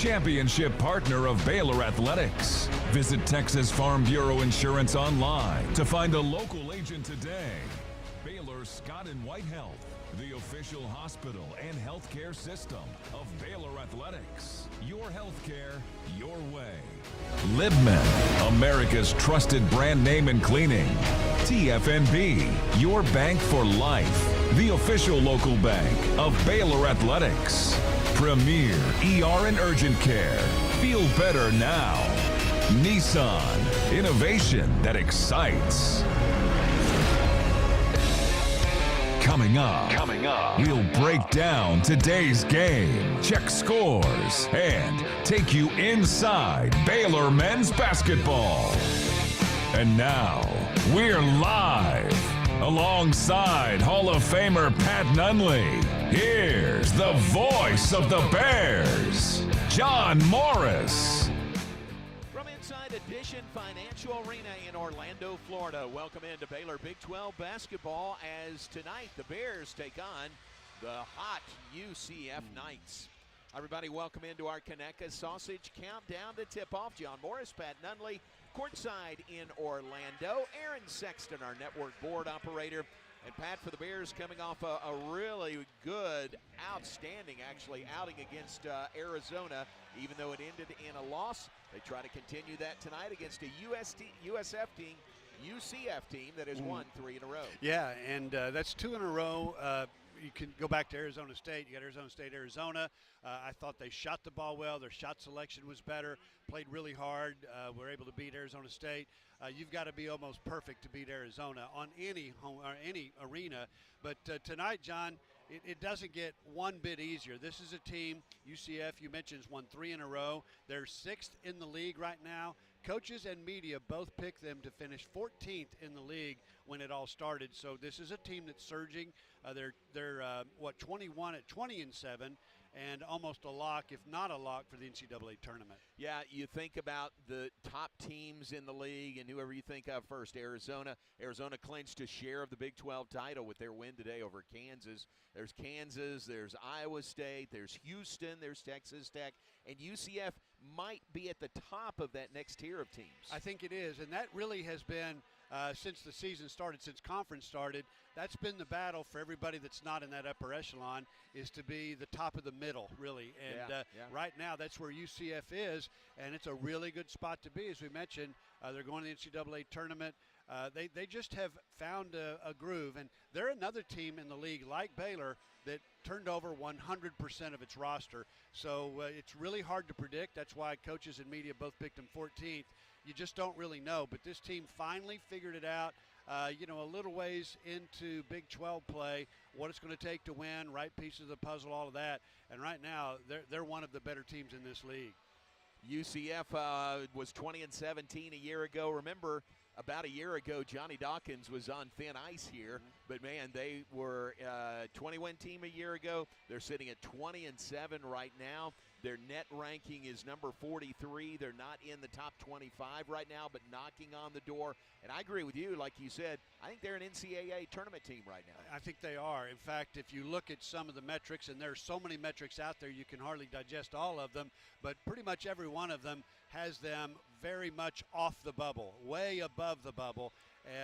championship partner of Baylor Athletics. Visit Texas Farm Bureau Insurance online to find a local agent today. Baylor Scott and White Health, the official hospital and healthcare system of Baylor Athletics. Your healthcare, your way. Libman, America's trusted brand name in cleaning. TFNB, your bank for life. The official local bank of Baylor Athletics. Premier ER and Urgent Care. Feel better now. Nissan, innovation that excites. Coming up, we'll break down today's game, check scores, and take you inside Baylor men's basketball. And now, we're live. Alongside Hall of Famer Pat Nunley, here's the voice of the Bears, John Morris. From inside Addition Financial Arena in Orlando, Florida, welcome into Baylor Big 12 basketball as tonight the Bears take on the hot UCF Knights. Everybody, welcome into our Conecuh Sausage Countdown to tip-off. John Morris, Pat Nunley, courtside in Orlando. Aaron Sexton, our network board operator. And Pat, for the Bears, coming off a really good, outstanding, actually, outing against Arizona. Even though it ended in a loss, they try to continue that tonight against a UCF team that has won 3 in a row. Yeah, and that's 2 in a row. You can go back to Arizona State. You got Arizona State, Arizona. I thought they shot the ball well. Their shot selection was better. Played really hard. Were able to beat Arizona State. You've got to be almost perfect to beat Arizona on any home or any arena. But tonight, John, it doesn't get one bit easier. This is a team, UCF, you mentioned, has won 3 in a row. They're 6th in the league right now. Coaches and media both picked them to finish 14th in the league when it all started. So this is a team that's surging. They're 21 at 20-7, and almost a lock, if not a lock, for the NCAA tournament. Yeah, you think about the top teams in the league, and whoever you think of first, Arizona. Arizona clinched a share of the Big 12 title with their win today over Kansas. There's Kansas, there's Iowa State, there's Houston, there's Texas Tech, and UCF might be at the top of that next tier of teams. I think it is, and that really has been, since the season started, since conference started, that's been the battle for everybody that's not in that upper echelon, is to be the top of the middle, really. And right now, that's where UCF is, and it's a really good spot to be. As we mentioned, they're going to the NCAA tournament. They just have found a groove, and they're another team in the league like Baylor that turned over 100% of its roster. So it's really hard to predict. That's why coaches and media both picked them 14th. You just don't really know. But this team finally figured it out, a little ways into Big 12 play, what it's going to take to win, right pieces of the puzzle, all of that. And right now, they're one of the better teams in this league. UCF was 20-17 a year ago. Remember, about a year ago, Johnny Dawkins was on thin ice here. But, man, they were a 20-win team a year ago. They're sitting at 20-7 right now. Their net ranking is number 43. They're not in the top 25 right now, but knocking on the door. And I agree with you. Like you said, I think they're an NCAA tournament team right now. I think they are. In fact, if you look at some of the metrics, and there's so many metrics out there, you can hardly digest all of them, but pretty much every one of them has them very much off the bubble, way above the bubble.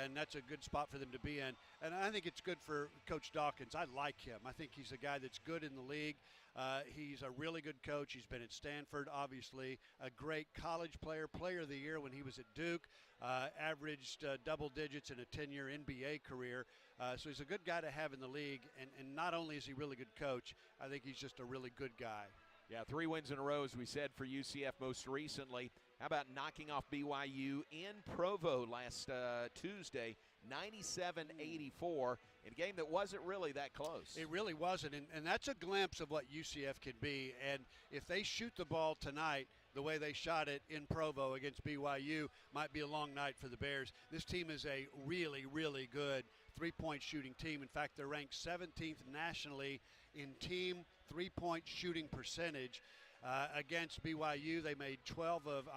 And that's a good spot for them to be in. And I think it's good for Coach Dawkins. I like him. I think he's a guy that's good in the league. He's a really good coach. He's been at Stanford, obviously. A great college player, player of the year when he was at Duke. Averaged double digits in a 10-year NBA career. So he's a good guy to have in the league. And not only is he a really good coach, I think he's just a really good guy. Yeah, 3 wins in a row, as we said, for UCF most recently. How about knocking off BYU in Provo last Tuesday, 97-84, in a game that wasn't really that close? It really wasn't, and that's a glimpse of what UCF can be. And if they shoot the ball tonight the way they shot it in Provo against BYU, might be a long night for the Bears. This team is a really, really good three-point shooting team. In fact, they're ranked 17th nationally in team three-point shooting percentage. Against BYU, they made 12 of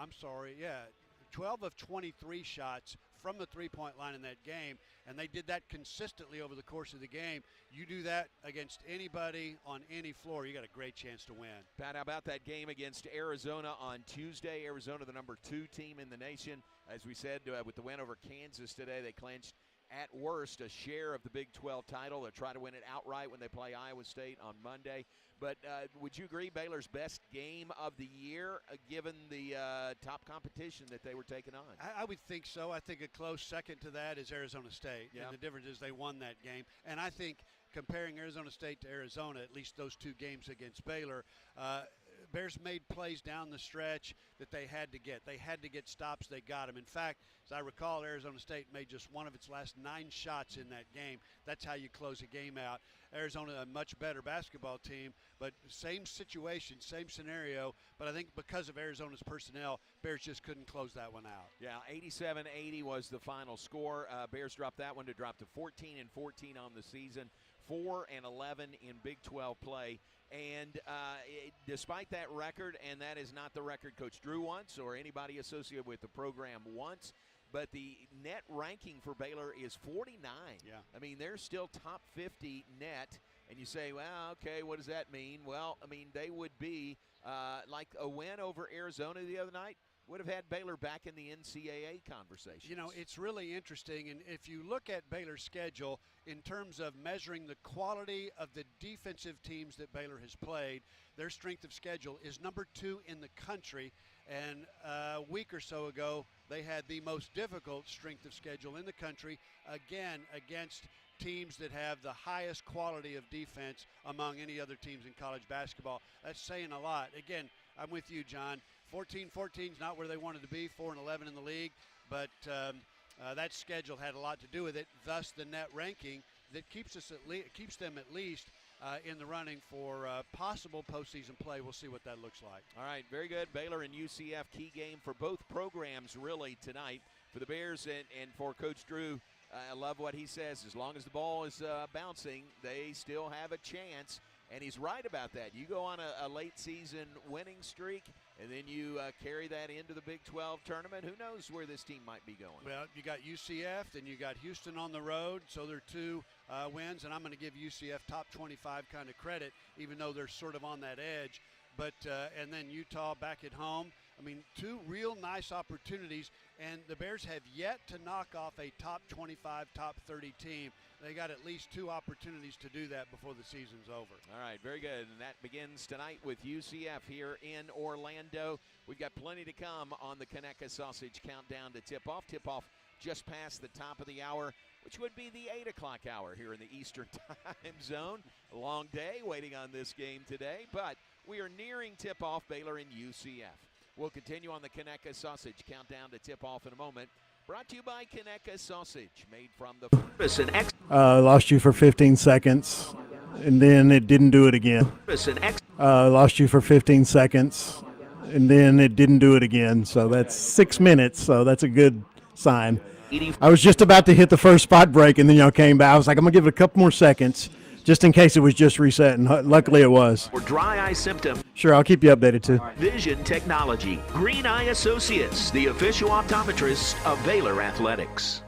23 shots, from the three-point line in that game, and they did that consistently over the course of the game. You do that against anybody on any floor, you got a great chance to win. Pat, how about that game against Arizona on Tuesday? Arizona, the number 2 team in the nation. As we said, with the win over Kansas today, they clinched at worst a share of the Big 12 title. They'll try to win it outright when they play Iowa State on Monday. But would you agree Baylor's best game of the year, given the top competition that they were taking on? I would think so. I think a close second to that is Arizona State. Yeah. And the difference is they won that game. And I think comparing Arizona State to Arizona, at least those 2 games against Baylor, Bears made plays down the stretch that they had to get. They had to get stops. They got them. In fact, as I recall, Arizona State made just one of its last 9 shots in that game. That's how you close a game out. Arizona, a much better basketball team, but same situation, same scenario. But I think because of Arizona's personnel, Bears just couldn't close that one out. Yeah, 87-80 was the final score. Bears dropped that one to drop to 14-14 on the season, 4-11 in Big 12 play. And despite that record, and that is not the record Coach Drew wants or anybody associated with the program wants, but the net ranking for Baylor is 49. Yeah. I mean, they're still top 50 net. And you say, well, okay, what does that mean? Well, I mean, they would be like a win over Arizona the other night would have had Baylor back in the NCAA conversation. You know, it's really interesting, and if you look at Baylor's schedule in terms of measuring the quality of the defensive teams that Baylor has played, their strength of schedule is number 2 in the country, and a week or so ago, they had the most difficult strength of schedule in the country, again, against teams that have the highest quality of defense among any other teams in college basketball. That's saying a lot. Again, I'm with you, John. 14-14 is not where they wanted to be, 4-11 in the league, but that schedule had a lot to do with it. Thus, the net ranking that keeps them at least in the running for possible postseason play. We'll see what that looks like. All right, very good. Baylor and UCF, key game for both programs really tonight. For the Bears and for Coach Drew, I love what he says. As long as the ball is bouncing, they still have a chance. And he's right about that. You go on a late season winning streak, and then you carry that into the Big 12 tournament. Who knows where this team might be going? Well, you got UCF, then you got Houston on the road, so they're 2 wins, and I'm going to give UCF top 25 kind of credit, even though they're sort of on that edge. But and then Utah back at home. I mean, 2 real nice opportunities, and the Bears have yet to knock off a top 25, top 30 team. They got at least 2 opportunities to do that before the season's over. All right, very good. And that begins tonight with UCF here in Orlando. We've got plenty to come on the Conecuh Sausage Countdown to tip-off. Tip-off just past the top of the hour, which would be the 8 o'clock hour here in the Eastern time zone. A long day waiting on this game today, but we are nearing tip-off, Baylor and UCF. We'll continue on the Conecuh Sausage Countdown to tip-off in a moment. Brought to you by Conecuh Sausage, made from the lost you for 15 seconds, and then it didn't do it again. Lost you for 15 seconds, and then it didn't do it again. So that's 6 minutes, so that's a good sign. I was just about to hit the first spot break, and then y'all came back. I was like, I'm going to give it a couple more seconds, just in case it was just reset, and luckily it was. For dry eye symptom. Sure, I'll keep you updated too. Vision Technology. Green Eye Associates, the official optometrist of Baylor Athletics.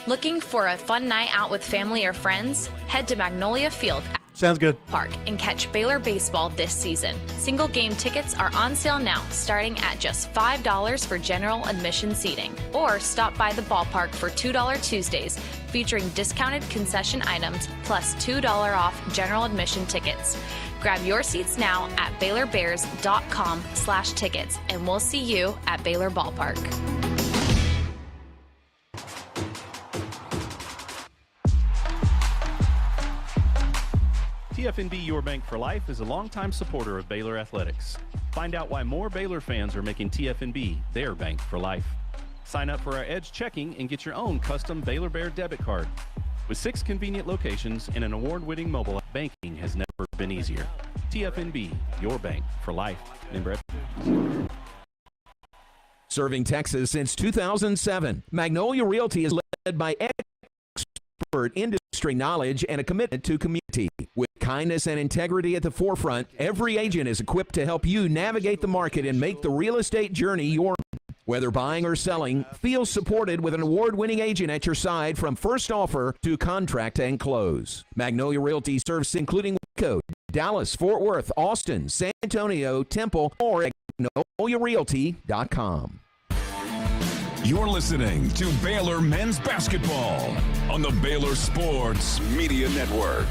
Looking for a fun night out with family or friends? Head to Magnolia Field Sounds good. Park and catch Baylor baseball this season. Single game tickets are on sale now, starting at just $5 for general admission seating. Or stop by the ballpark for $2 Tuesdays, featuring discounted concession items plus $2 off general admission tickets. Grab your seats now at BaylorBears.com/tickets, and we'll see you at Baylor Ballpark. TFNB Your Bank for Life is a longtime supporter of Baylor Athletics. Find out why more Baylor fans are making TFNB their bank for life. Sign up for our Edge checking and get your own custom Baylor Bear debit card. With 6 convenient locations and an award-winning mobile app, banking has never been easier. TFNB, your bank for life. Member Serving Texas since 2007, Magnolia Realty is led by expert industry knowledge and a commitment to community. With kindness and integrity at the forefront, every agent is equipped to help you navigate the market and make the real estate journey your own. Whether buying or selling, feel supported with an award-winning agent at your side from first offer to contract and close. Magnolia Realty serves including Waco, Dallas, Fort Worth, Austin, San Antonio, Temple, or at magnoliarealty.com. You're listening to Baylor Men's Basketball on the Baylor Sports Media Network.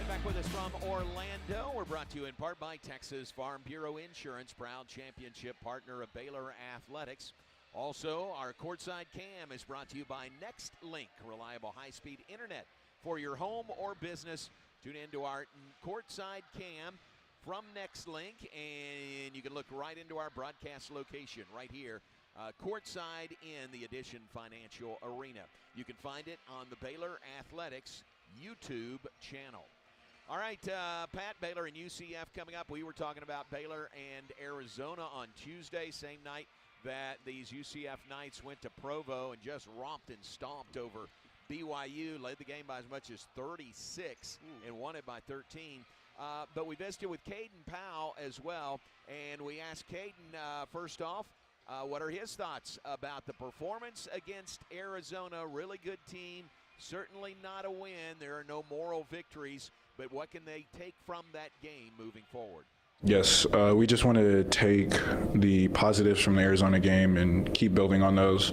Back with us from Orlando. We're brought to you in part by Texas Farm Bureau Insurance, proud championship partner of Baylor Athletics. Also, our Courtside Cam is brought to you by NextLink, reliable high-speed internet for your home or business. Tune into our Courtside Cam from NextLink, and you can look right into our broadcast location right here, courtside in the Addition Financial Arena. You can find it on the Baylor Athletics YouTube channel. All right, Pat, Baylor and UCF coming up. We were talking about Baylor and Arizona on Tuesday, same night that these UCF Knights went to Provo and just romped and stomped over BYU, led the game by as much as 36 and won it by 13. But we visited with Caden Powell as well, and we asked Caden, first off, what are his thoughts about the performance against Arizona? Really good team, certainly not a win. There are no moral victories, but what can they take from that game moving forward? Yes, we just want to take the positives from the Arizona game and keep building on those.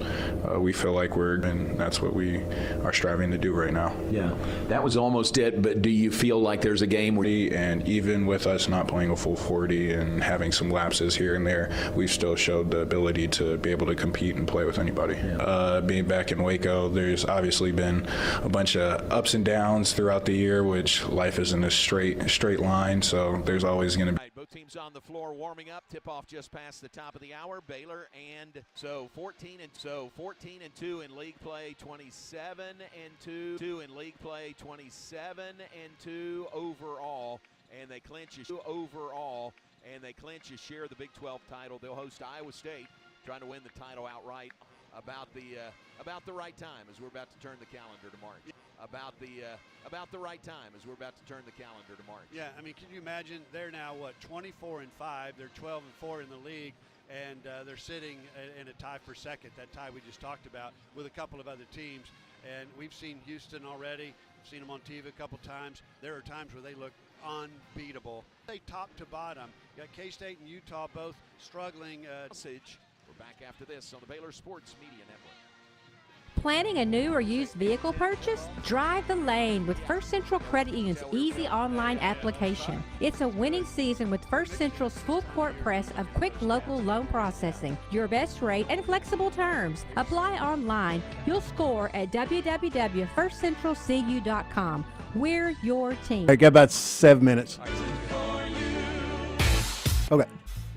We feel like and that's what we are striving to do right now. Yeah, that was almost it, but do you feel like there's a game where and even with us not playing a full 40 and having some lapses here and there, we've still showed the ability to be able to compete and play with anybody. Yeah. Being back in Waco, there's obviously been a bunch of ups and downs throughout the year, which life isn't a straight line, so there's always going to be. Both teams on the floor warming up. Tip-off just past the top of the hour. Baylor and 14 and 2 in league play, 27 and 2 in league play, 27 and 2 overall, and they clinch a share of the Big 12 title. They'll host Iowa State, trying to win the title outright. About the right time as we're about to turn the calendar to March. About the right time as we're about to turn the calendar to March. Yeah, I mean, can you imagine? They're now 24 and 5. They're 12 and 4 in the league, and they're sitting in a tie for second. That tie we just talked about with a couple of other teams. And we've seen Houston already. We've seen them on TV a couple times. There are times where they look unbeatable. They top to bottom. You got K-State and Utah both struggling. We're back after this on the Baylor Sports Media Network. Planning a new or used vehicle purchase? Drive the lane with First Central Credit Union's easy online application. It's a winning season with First Central's full court press of quick local loan processing, your best rate, and flexible terms. Apply online. You'll score at www.firstcentralcu.com. We're your team. I got about 7 minutes. Okay.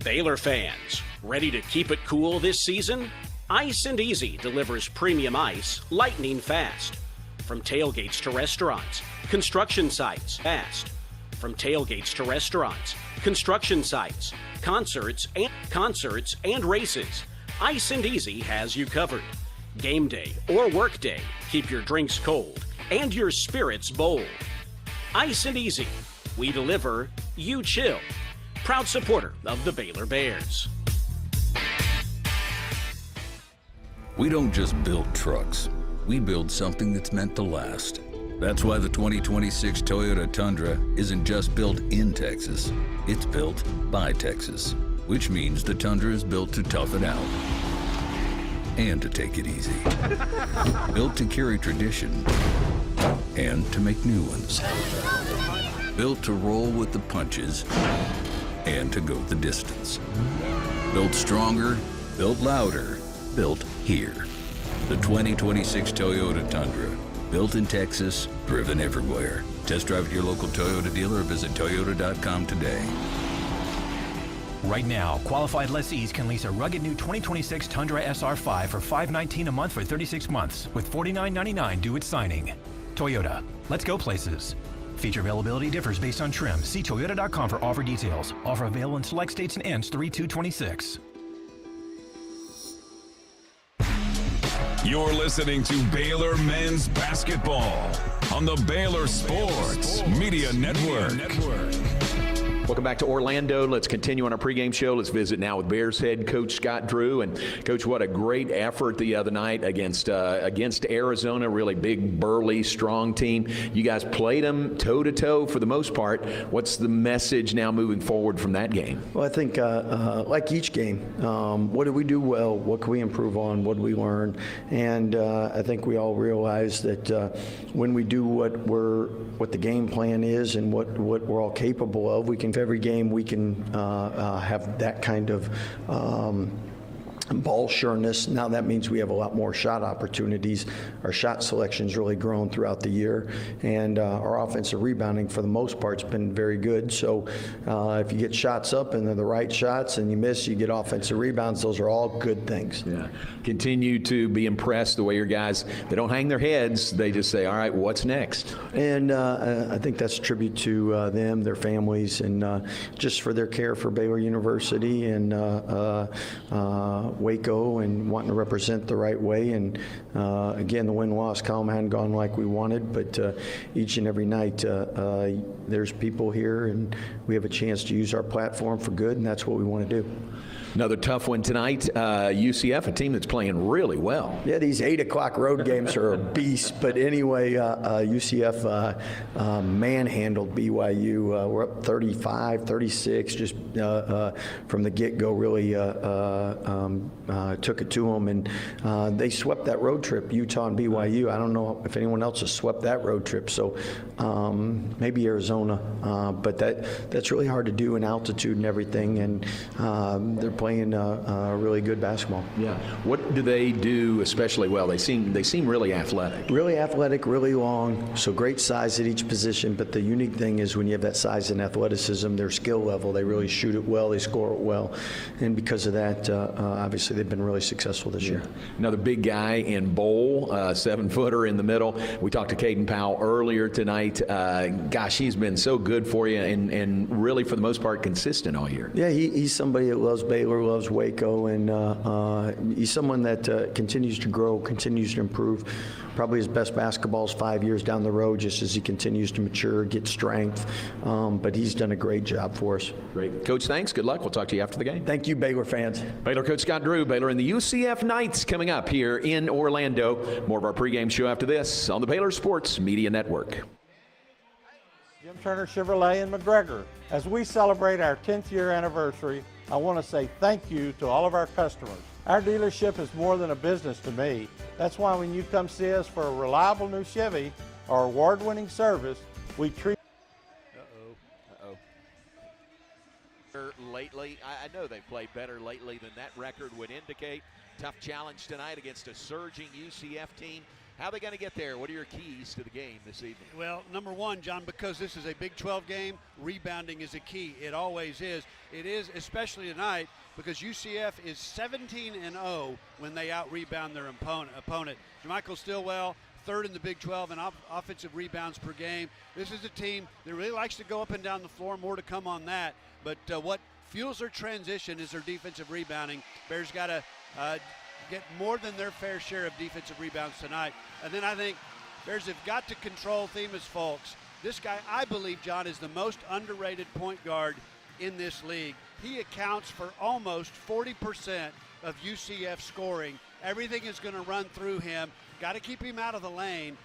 Baylor fans, ready to keep it cool this season? Ice and Easy delivers premium ice lightning fast. From tailgates to restaurants, construction sites, fast. From tailgates to restaurants, construction sites, concerts and races, Ice and Easy has you covered. Game day or work day, keep your drinks cold and your spirits bold. Ice and Easy, we deliver, you chill. Proud supporter of the Baylor Bears. We don't just build trucks. We build something that's meant to last. That's why the 2026 Toyota Tundra isn't just built in Texas. It's built by Texas, which means the Tundra is built to tough it out and to take it easy. Built to carry tradition and to make new ones. Built to roll with the punches and to go the distance. Built stronger, built louder, built here. The 2026 Toyota Tundra. Built in Texas, driven everywhere. Test drive at your local Toyota dealer or visit Toyota.com today. Right now, qualified lessees can lease a rugged new 2026 Tundra SR5 for $519 a month for 36 months, with $49.99 due at signing. Toyota, let's go places. Feature availability differs based on trim. See Toyota.com for offer details. Offer available in select states and ends 3/2/26. You're listening to Baylor Men's Basketball on the Baylor Sports Media Network. Welcome back to Orlando. Let's continue on our pregame show. Let's visit now with Bears head coach Scott Drew. And Coach, what a great effort the other night against Arizona. Really big, burly, strong team. You guys played them toe-to-toe for the most part. What's the message now moving forward from that game? Well, I think like each game, what did we do well? What can we improve on? What did we learn? And I think we all realize that when we do what the game plan is and what we're all capable of, we can, every game we can have that kind of ball sureness. Now that means we have a lot more shot opportunities. Our shot selection's really grown throughout the year, and our offensive rebounding for the most part's been very good. So if you get shots up and they're the right shots and you miss, you get offensive rebounds. Those are all good things. Yeah. Continue to be impressed the way your guys, they don't hang their heads. They just say, all right, what's next? And I think that's a tribute to them, their families, and just for their care for Baylor University and Waco, and wanting to represent the right way. And again, the win-loss column hadn't gone like we wanted, but each and every night there's people here, and we have a chance to use our platform for good, and that's what we want to do. Another tough one tonight. UCF, a team that's playing really well. Yeah, these 8 o'clock road games are a beast. But anyway, UCF manhandled BYU. We're up 35, 36, just from the get-go, really took it to them. And they swept that road trip, Utah and BYU. I don't know if anyone else has swept that road trip. So maybe Arizona. But that's really hard to do in altitude and everything. And they're playing really good basketball. Yeah. What do they do especially well? They seem really athletic. Really athletic, really long, so great size at each position. But the unique thing is when you have that size and athleticism, their skill level, they really shoot it well, they score it well. And because of that, obviously they've been really successful this year. Another big guy in Bowl, 7-footer in the middle. We talked to Caden Powell earlier tonight. Gosh, he's been so good for you and really for the most part consistent all year. Yeah, he's somebody that loves Baylor, loves Waco, and he's someone that continues to grow, continues to improve. Probably his best basketball is 5 years down the road, just as he continues to mature, get strength. But he's done a great job for us. Great. Coach, thanks. Good luck. We'll talk to you after the game. Thank you, Baylor fans. Baylor coach Scott Drew, Baylor and the UCF Knights coming up here in Orlando. More of our pregame show after this on the Baylor Sports Media Network. Jim Turner Chevrolet in McGregor. As we celebrate our 10th year anniversary, I want to say thank you to all of our customers. Our dealership is more than a business to me. That's why when you come see us for a reliable new Chevy or award-winning service, we treat lately. I know they've played better lately than that record would indicate. Tough challenge tonight against a surging UCF team. How are they going to get there? What are your keys to the game this evening? Well, number one, John, because this is a Big 12 game, rebounding is a key. It always is. It is, especially tonight, because UCF is 17-0 when they out-rebound their opponent. Jermichael Stillwell, third in the Big 12 in offensive rebounds per game. This is a team that really likes to go up and down the floor. More to come on that. But what fuels their transition is their defensive rebounding. Bears got to get more than their fair share of defensive rebounds tonight. And then I think Bears have got to control Themis Folks. This guy, I believe, John, is the most underrated point guard in this league. He accounts for almost 40% of UCF scoring. Everything is going to run through him. Got to keep him out of the lane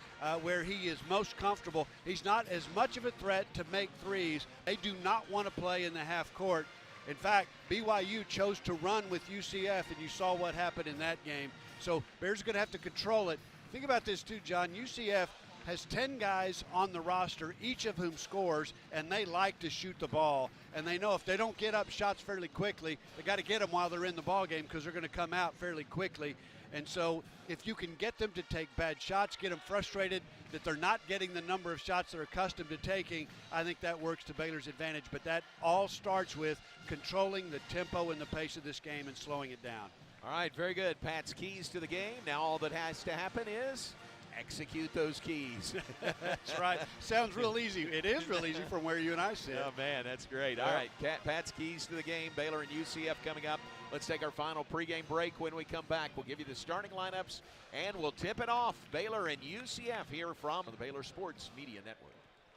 where he is most comfortable. He's not as much of a threat to make threes. They do not want to play in the half court. In fact, BYU chose to run with UCF, and you saw what happened in that game. So Bears are going to have to control it. Think about this too, John. UCF has 10 guys on the roster, each of whom scores, and they like to shoot the ball. And they know if they don't get up shots fairly quickly, they got to get them while they're in the ball game because they're going to come out fairly quickly. And so if you can get them to take bad shots, get them frustrated that they're not getting the number of shots they're accustomed to taking, I think that works to Baylor's advantage. But that all starts with controlling the tempo and the pace of this game and slowing it down. All right, very good. Pat's keys to the game. Now all that has to happen is execute those keys. That's right. Sounds real easy. It is real easy from where you and I sit. Oh, man, that's great. All right, Pat's keys to the game. Baylor and UCF coming up. Let's take our final pregame break. When we come back, we'll give you the starting lineups, and we'll tip it off. Baylor and UCF here from the Baylor Sports Media Network.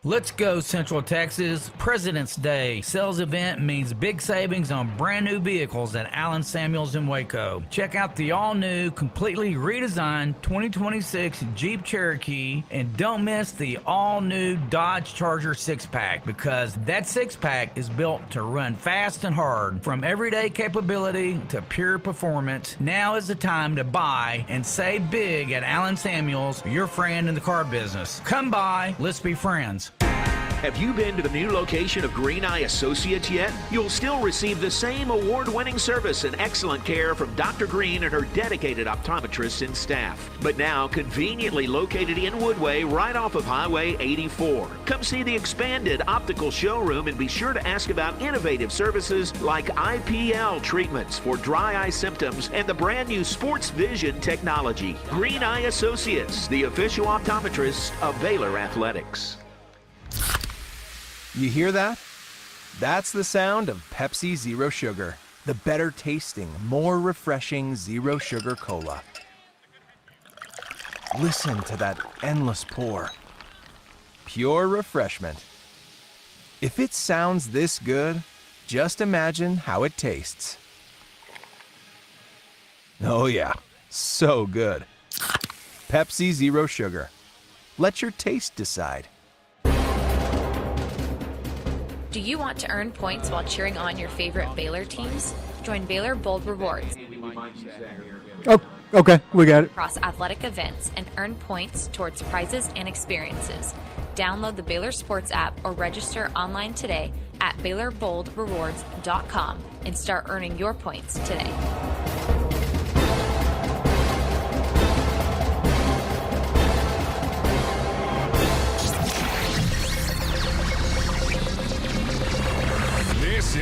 Let's go, Central Texas. President's Day sales event means big savings on brand new vehicles at Allen Samuels in Waco. Check out the all-new, completely redesigned 2026 Jeep Cherokee, and don't miss the all-new Dodge Charger 6-pack, because that 6-pack is built to run fast and hard. From everyday capability to pure performance, now is the time to buy and save big at Allen Samuels, your friend in the car business. Come by, let's be friends. Have you been to the new location of Green Eye Associates yet? You'll still receive the same award-winning service and excellent care from Dr. Green and her dedicated optometrists and staff. But now conveniently located in Woodway, right off of Highway 84. Come see the expanded optical showroom and be sure to ask about innovative services like IPL treatments for dry eye symptoms and the brand new Sports Vision technology. Green Eye Associates, the official optometrists of Baylor Athletics. You hear that? That's the sound of Pepsi Zero Sugar, the better tasting, more refreshing Zero Sugar Cola. Listen to that endless pour. Pure refreshment. If it sounds this good, just imagine how it tastes. Oh yeah, so good. Pepsi Zero Sugar. Let your taste decide. Do you want to earn points while cheering on your favorite Baylor teams? Join Baylor Bold Rewards Oh, okay, we got it. across athletic events and earn points towards prizes and experiences. Download the Baylor Sports app or register online today at BaylorBoldRewards.com and start earning your points today. This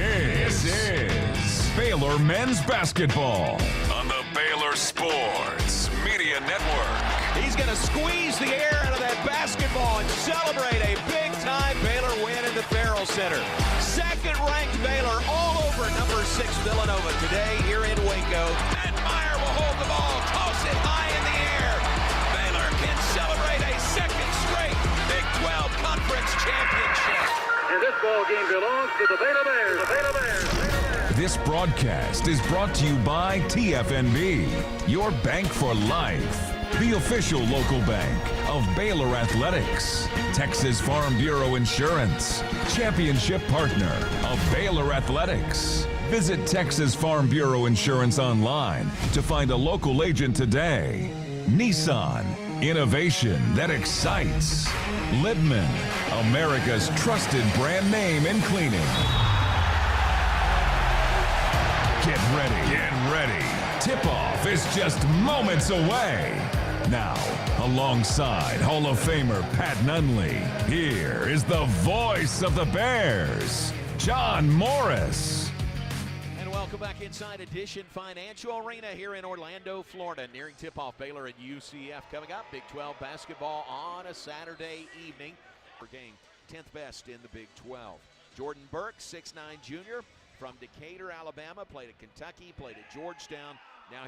is Baylor men's basketball on the Baylor Sports Media Network. He's going to squeeze the air out of that basketball and celebrate a big-time Baylor win in the Farrell Center. Second-ranked Baylor all over number 6 Villanova today here in Waco. And Meyer will hold the ball, toss it high in the air. Baylor can celebrate a second straight Big 12 Conference championship. And this ball game belongs to the Baylor Bears. The Baylor Bears. This broadcast is brought to you by TFNB, your bank for life. The official local bank of Baylor Athletics. Texas Farm Bureau Insurance, championship partner of Baylor Athletics. Visit Texas Farm Bureau Insurance online to find a local agent today. Nissan, innovation that excites. Libman, America's trusted brand name in cleaning. Get ready. Tip-off is just moments away. Now, alongside Hall of Famer Pat Nunley, here is the voice of the Bears, John Morris. And welcome back inside Edition Financial Arena here in Orlando, Florida. Nearing tip-off, Baylor and UCF coming up. Big 12 basketball on a Saturday evening. For game 10th best in the Big 12. Jordan Burke, 6'9" junior from Decatur, Alabama, played at Kentucky, played at Georgetown,